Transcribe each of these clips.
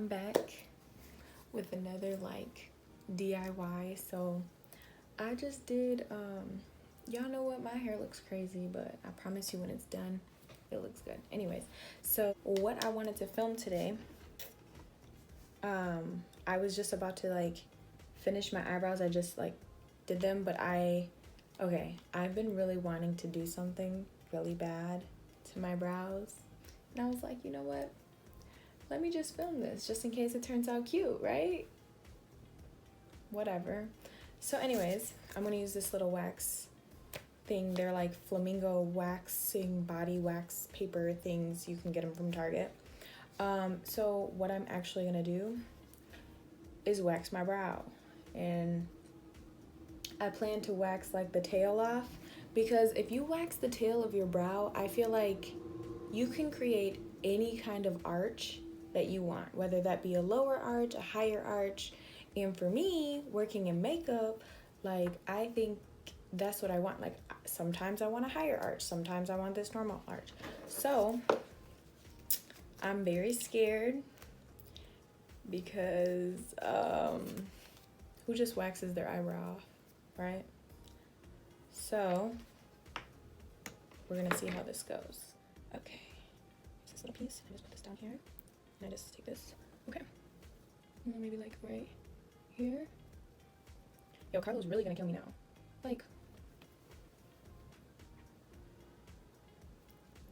I'm back with another like DIY. So I just did y'all know what, my hair looks crazy, but I promise you when it's done it looks good. Anyways, so what I wanted to film today, I was just about to like finish my eyebrows. I just like did them, but I've been really wanting to do something really bad to my brows, and I was like, you know what, let me just film this just in case it turns out cute, right? Whatever. So anyways, I'm gonna use this little wax thing. They're like flamingo waxing body wax paper things. You can get them from Target. So what I'm actually gonna do is wax my brow, and I plan to wax like the tail off, because if you wax the tail of your brow, I feel like you can create any kind of arch that you want, whether that be a lower arch, a higher arch. And for me, working in makeup, like I think that's what I want. Like sometimes I want a higher arch, sometimes I want this normal arch. So I'm very scared because who just waxes their eyebrow off, right? So we're gonna see how this goes. Okay, this little piece, I just put this down here, and I just take this. Okay, maybe like right here. Yo, Carlo's really gonna kill me now. Like,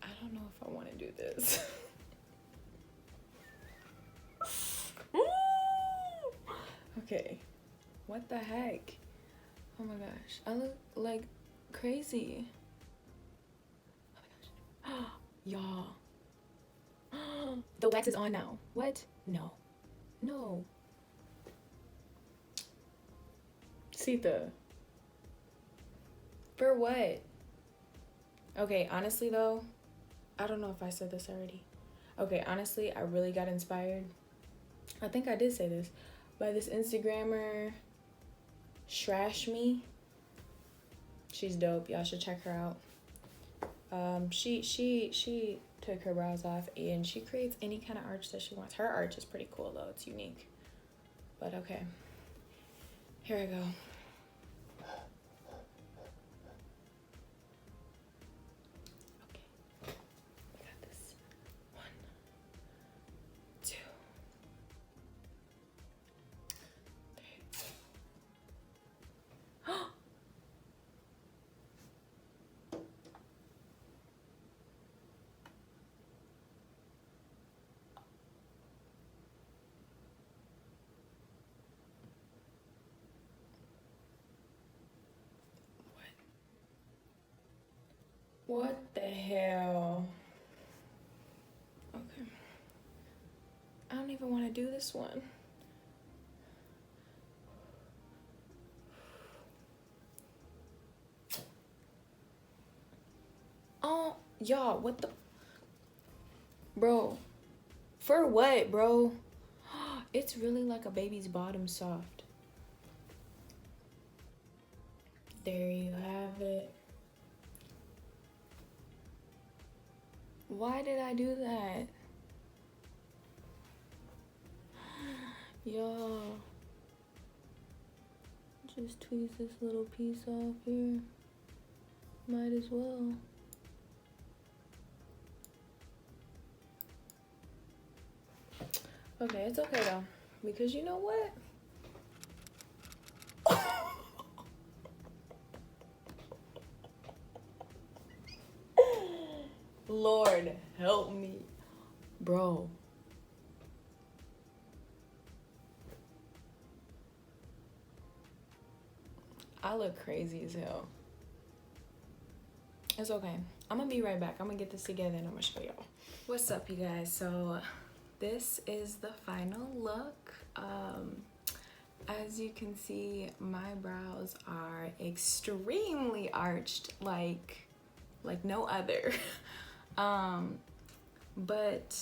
I don't know if I want to do this. Okay, what the heck? Oh my gosh, I look like crazy. Oh my gosh. Y'all. The wax is on now. What? No. No. Sita. For what? Okay, honestly though, I don't know if I said this already. Okay, honestly, I really got inspired. I think I did say this. By this Instagrammer, Strashme. She's dope. Y'all should check her out. She took her brows off and she creates any kind of arch that she wants. Her arch is pretty cool though. It's unique. But okay. Here I go. Okay. We got this. 1, 2, 3. What the hell? Okay. I don't even want to do this one. Oh, y'all, what the? Bro. For what, bro? It's really like a baby's bottom soft. There you have it. Why did I do that? Y'all. Just tweeze this little piece off here. Might as well. Okay, it's okay though. Because you know what? Lord, help me. Bro. I look crazy as hell. It's okay. I'm gonna be right back. I'm gonna get this together and I'm gonna show y'all. What's up, you guys? So this is the final look. As you can see, my brows are extremely arched, like no other. But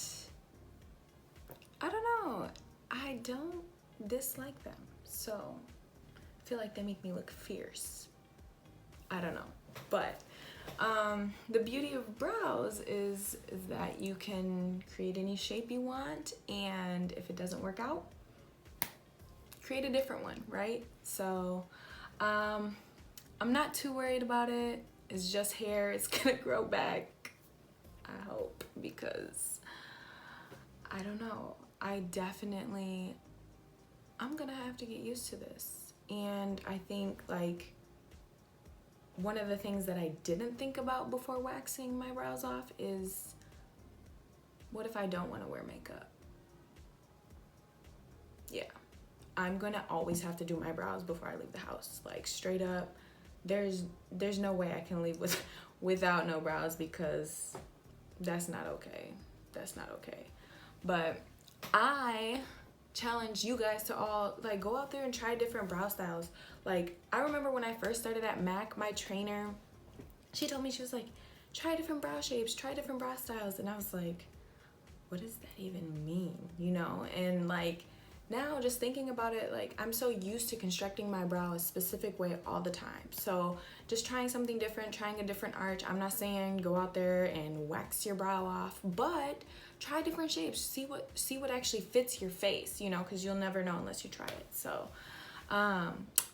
I don't know, I don't dislike them, so I feel like they make me look fierce. I don't know, but The beauty of brows is that you can create any shape you want, and if it doesn't work out, create a different one, right? So I'm not too worried about it. It's just hair. It's gonna grow back, I hope, because I don't know. I'm gonna have to get used to this. And I think like one of the things that I didn't think about before waxing my brows off is, what if I don't want to wear makeup? Yeah, I'm gonna always have to do my brows before I leave the house. Like straight up, there's no way I can leave without no brows, because that's not okay. That's not okay. But I challenge you guys to all like go out there and try different brow styles. Like I remember when I first started at Mac, my trainer, she told me, she was like, try different brow shapes, try different brow styles. And I was like, what does that even mean, you know? And like now just thinking about it, like I'm so used to constructing my brow a specific way all the time. So just trying something different, trying a different arch. I'm not saying go out there and wax your brow off, but try different shapes. See what actually fits your face, you know, because you'll never know unless you try it. So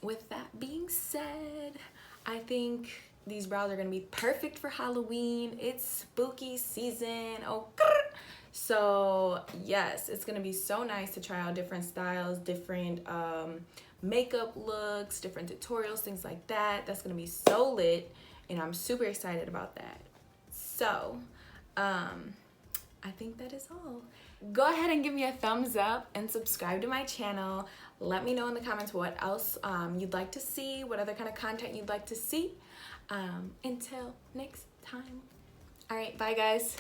with that being said, I think these brows are gonna be perfect for Halloween. It's spooky season. Oh, so yes, it's gonna be so nice to try out different styles, different makeup looks, different tutorials, things like that. That's gonna be so lit, and I'm super excited about that. So I think that is all. Go ahead and give me a thumbs up and subscribe to my channel. Let me know in the comments what else you'd like to see, what other kind of content you'd like to see. Until next time. All right, bye guys.